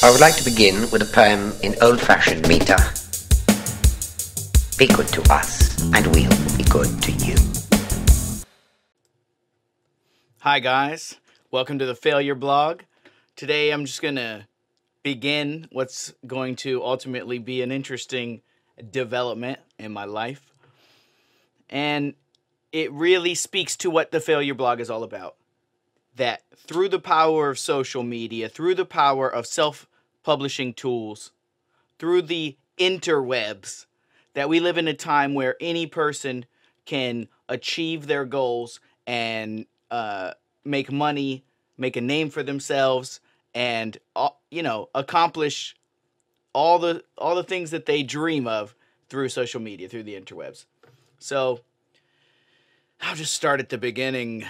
I would like to begin with a poem in old-fashioned meter. Be good to us, and we'll be good to you. Hi guys, welcome to the Failure Blog. Today I'm just going to begin what's going to ultimately be an interesting development in my life. And it really speaks to what the Failure Blog is all about. That through the power of social media, through the power of self-publishing tools, through the interwebs, that we live in a time where any person can achieve their goals and make money, make a name for themselves, and accomplish all the things that they dream of through social media, through the interwebs. So I'll just start at the beginning.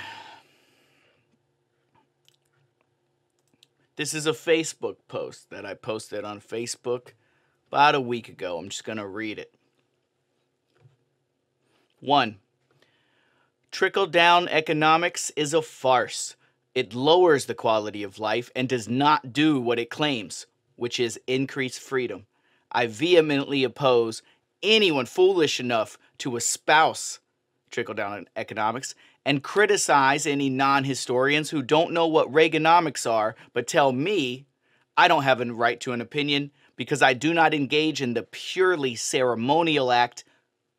This is a Facebook post that I posted on Facebook about a week ago. I'm just going to read it. 1. Trickle-down economics is a farce. It lowers the quality of life and does not do what it claims, which is increased freedom. I vehemently oppose anyone foolish enough to espouse trickle-down economics and criticize any non-historians who don't know what Reaganomics are, but tell me I don't have a right to an opinion because I do not engage in the purely ceremonial act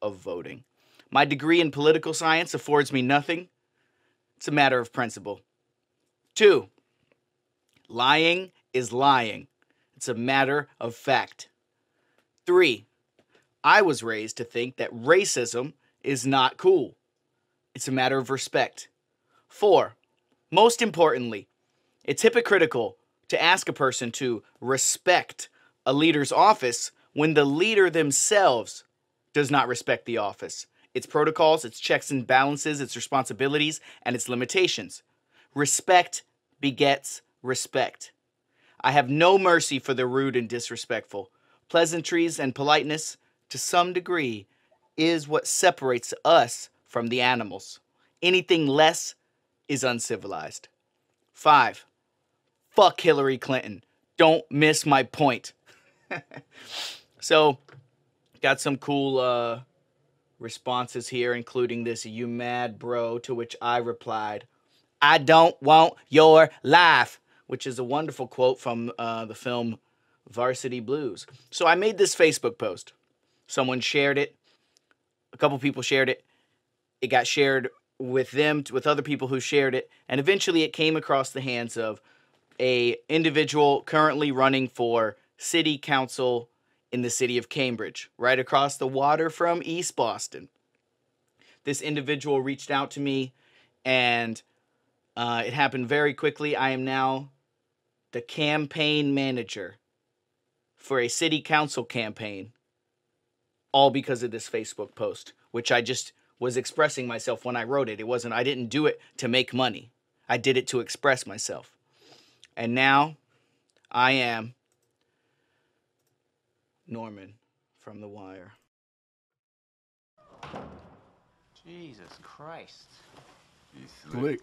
of voting. My degree in political science affords me nothing. It's a matter of principle. 2. Lying is lying. It's a matter of fact. 3. I was raised to think that racism is not cool. It's a matter of respect. 4. Most importantly, it's hypocritical to ask a person to respect a leader's office when the leader themselves does not respect the office, its protocols, its checks and balances, its responsibilities, and its limitations. Respect begets respect. I have no mercy for the rude and disrespectful. Pleasantries and politeness, to some degree, is what separates us from the animals. Anything less is uncivilized. 5. Fuck Hillary Clinton. Don't miss my point. So, got some cool responses here, including this, "You mad, bro?" To which I replied, "I don't want your life," which is a wonderful quote from the film Varsity Blues. So I made this Facebook post. Someone shared it. A couple people shared it. It got shared with them, with other people who shared it, and eventually it came across the hands of a individual currently running for city council in the city of Cambridge, right across the water from East Boston. This individual reached out to me, and it happened very quickly. I am now the campaign manager for a city council campaign, all because of this Facebook post, which I just was expressing myself when I wrote it. I didn't do it to make money. I did it to express myself. And now I am Norman from The Wire. Jesus Christ. Slick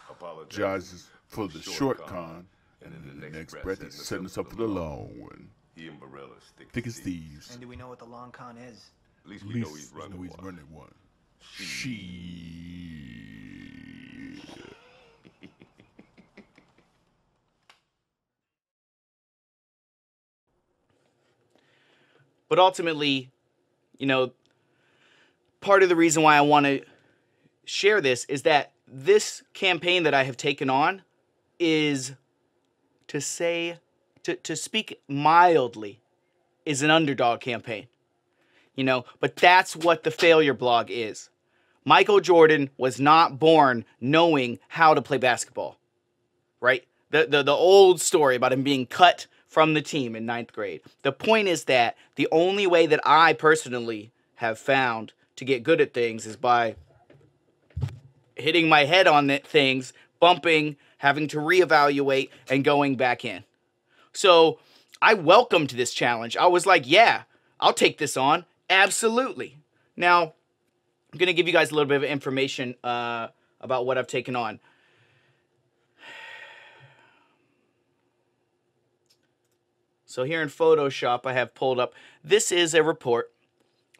apologizes for the short con, and in the next breath he's setting us up for the long one. He and Barella Thick as thieves. And do we know what the long con is? At least we know he's running one. She. But ultimately, part of the reason why I want to share this is that this campaign that I have taken on is, to speak mildly, is an underdog campaign. But that's what the Failure Blog is. Michael Jordan was not born knowing how to play basketball, right? The old story about him being cut from the team in 9th grade. The point is that the only way that I personally have found to get good at things is by hitting my head on things, bumping, having to reevaluate, and going back in. So I welcomed this challenge. I was like, yeah, I'll take this on. Absolutely. Now, I'm going to give you guys a little bit of information about what I've taken on. So here in Photoshop, I have pulled up. This is a report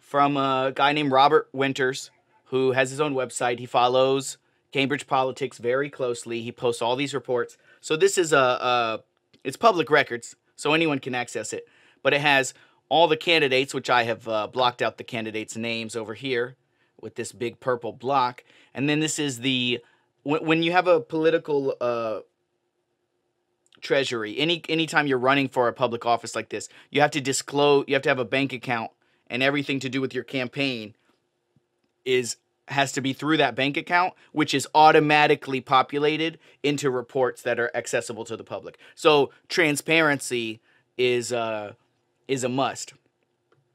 from a guy named Robert Winters, who has his own website. He follows Cambridge politics very closely. He posts all these reports. So this is it's public records, so anyone can access it. But it has all the candidates, which I have blocked out the candidates' names over here with this big purple block. And then this is the, when you have a political treasury, anytime you're running for a public office like this, you have to disclose, you have to have a bank account, and everything to do with your campaign has to be through that bank account, which is automatically populated into reports that are accessible to the public. So transparency is a must.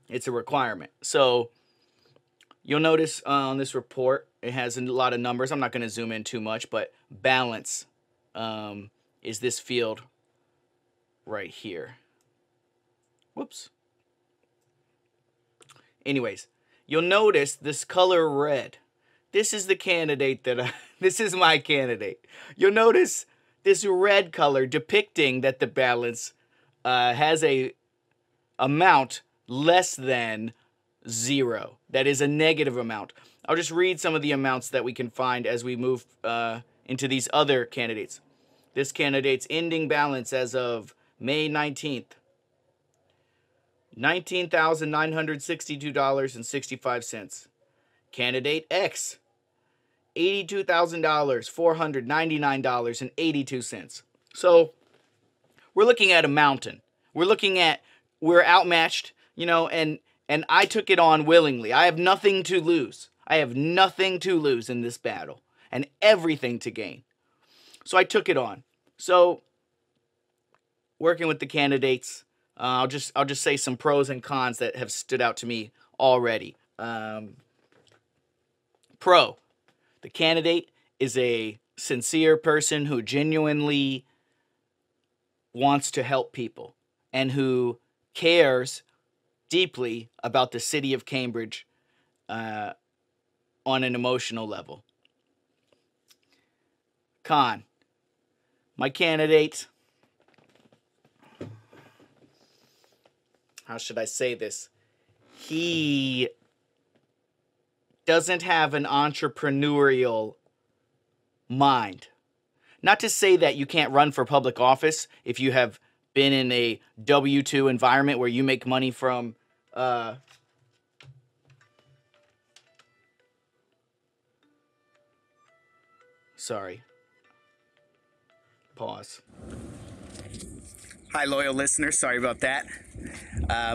It's a requirement. So you'll notice on this report, it has a lot of numbers. I'm not going to zoom in too much, but balance is this field right here. Whoops. Anyways, you'll notice this color red. This is the candidate this is my candidate. You'll notice this red color depicting that the balance has a amount less than 0. That is a negative amount. I'll just read some of the amounts that we can find as we move into these other candidates. This candidate's ending balance as of May 19th, $19,962.65. Candidate X, $82,000, $499.82. So we're looking at a mountain. We're outmatched, you know, and I took it on willingly. I have nothing to lose. I have nothing to lose in this battle and everything to gain. So I took it on. So working with the candidates, I'll just say some pros and cons that have stood out to me already. Pro, the candidate is a sincere person who genuinely wants to help people and who cares deeply about the city of Cambridge on an emotional level. Con, my candidate, how should I say this? He doesn't have an entrepreneurial mind. Not to say that you can't run for public office if you have been in a W-2 environment where you make money from sorry. Pause. Hi, loyal listeners. Sorry about that.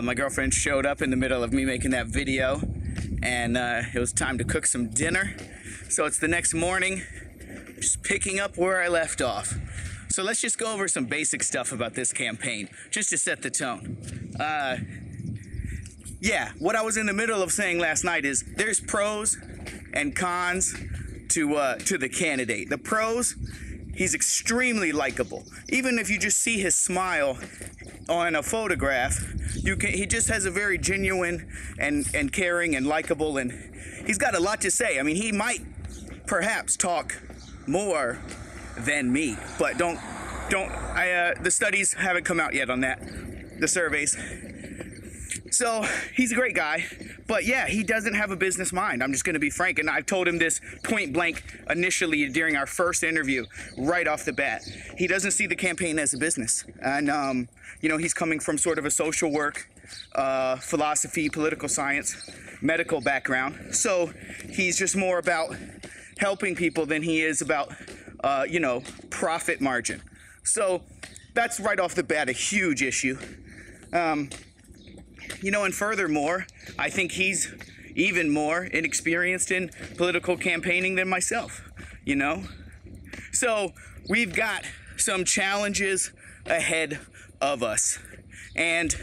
My girlfriend showed up in the middle of me making that video, and it was time to cook some dinner. So it's the next morning, just picking up where I left off. So let's just go over some basic stuff about this campaign, just to set the tone. Yeah, what I was in the middle of saying last night is there's pros and cons to the candidate. The pros, he's extremely likable. Even if you just see his smile on a photograph, he just has a very genuine and caring and likable, and he's got a lot to say. I mean, he might perhaps talk more than me, but the studies haven't come out yet on that, the surveys. So he's a great guy, but yeah, he doesn't have a business mind. I'm just going to be frank, and I've told him this point blank initially during our first interview, right off the bat. He doesn't see the campaign as a business, and you know, he's coming from sort of a social work, philosophy, political science, medical background. So he's just more about helping people than he is about, you know, profit margin. So that's right off the bat a huge issue. You know, and furthermore, I think he's even more inexperienced in political campaigning than myself, you know? So we've got some challenges ahead of us. And,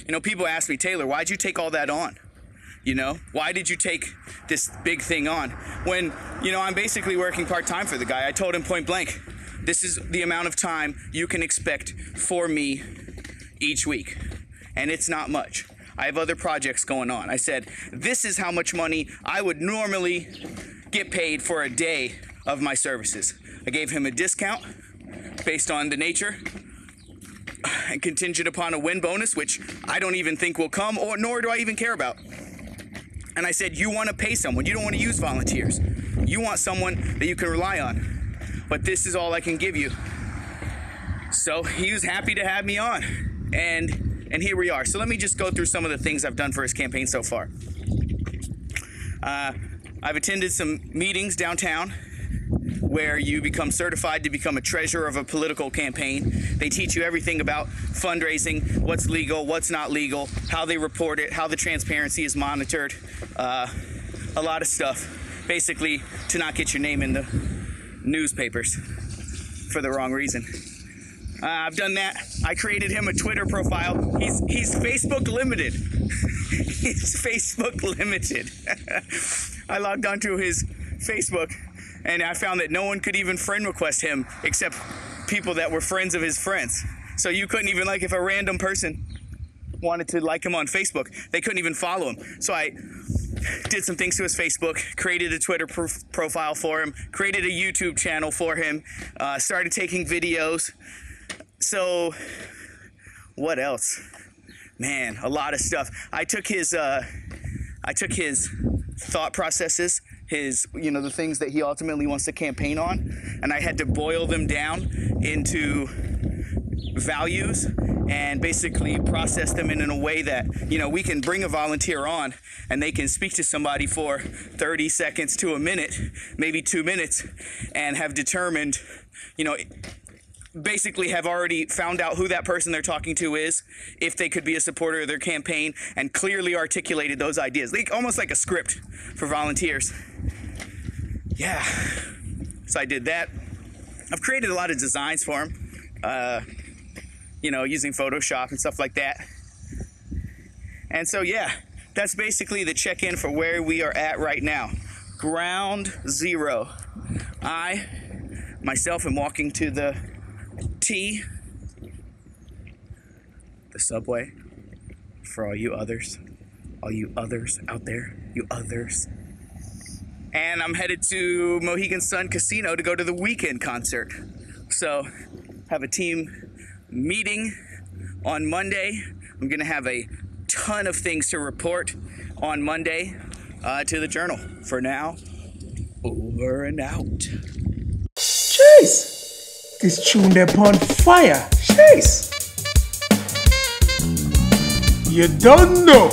you know, people ask me, Taylor, why'd you take all that on? You know, why did you take this big thing on? When, you know, I'm basically working part-time for the guy. I told him point blank, this is the amount of time you can expect for me each week. And it's not much. I have other projects going on. I said, this is how much money I would normally get paid for a day of my services. I gave him a discount based on the nature and contingent upon a win bonus, which I don't even think will come, or nor do I even care about. And I said, you want to pay someone. You don't want to use volunteers. You want someone that you can rely on. But this is all I can give you. So he was happy to have me on. And here we are. So let me just go through some of the things I've done for his campaign so far. I've attended some meetings downtown where you become certified to become a treasurer of a political campaign. They teach you everything about fundraising, what's legal, what's not legal, how they report it, how the transparency is monitored, a lot of stuff, basically to not get your name in the newspapers for the wrong reason. I've done that. I created him a Twitter profile. He's Facebook limited. He's Facebook limited. I logged onto his Facebook and I found that no one could even friend request him except people that were friends of his friends. So you couldn't even, like, if a random person wanted to like him on Facebook, they couldn't even follow him. So I did some things to his Facebook, created a Twitter profile for him, created a YouTube channel for him, started taking videos. So what else? Man, a lot of stuff. I took his thought processes, the things that he ultimately wants to campaign on, and I had to boil them down into values and basically process them in a way that, we can bring a volunteer on and they can speak to somebody for 30 seconds to a minute, maybe 2 minutes, and have determined, basically have already found out who that person they're talking to is, if they could be a supporter of their campaign, and clearly articulated those ideas, almost like a script for volunteers. Yeah, so I did that. I've created a lot of designs for him, using Photoshop and stuff like that. And so, yeah, that's basically the check-in for where we are at right now. Ground zero. I, myself, am walking to the subway, for all you others out there, you others. And I'm headed to Mohegan Sun Casino to go to the Weekend concert. So, have a team meeting on Monday. I'm gonna have a ton of things to report on Monday to the Journal. For now, over and out. Jeez! This tune they're on fire. Jeez! You don't know.